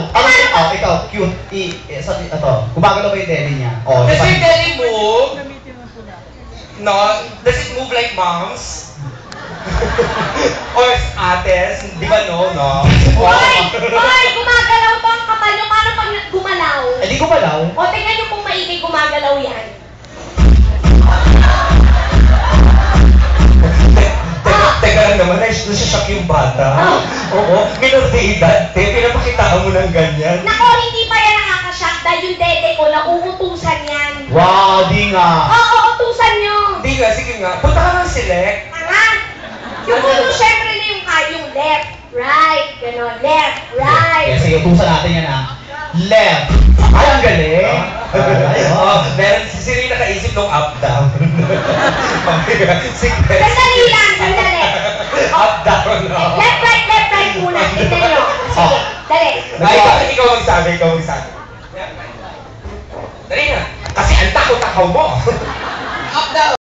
Oh, ikaw, cute. Ito, gumagalaw ba yung deli niya? Oh, Does diba? your belly move? No? Does it move like moms? Or ates? Di ba no? Hoy! Hoy! Gumagalaw to ang kapal nyo. Paano pag gumalaw? Eh, di gumalaw. O, tingnan nyo kung maingay gumagalaw yan. Teka lang naman, nasa-shock yung bata. Oo, minor de edad, pinapakitaan mo ng ganyan. Nako, hindi pa yan nakakashock dahil yung dede ko, nauutusan yan. Wow, di nga. Oo, utusan nyo. Hindi nga, sige nga. Punta ka ng select. Tanga. Yung uno, syempre na yung left, right, gano'n, left, right. Okay, sige, utusan natin yan ha. Left. Ay, ang galing. Ay, oh. Meron si Rina nakaisip ng up-down. Sige. Sandali lang, sandali. Up-down. Left, right muna. Tignan nyo. Sige, dali. Ay, ikaw magsabi. Dali na. Kasi ang takot-takaw mo. Up-down.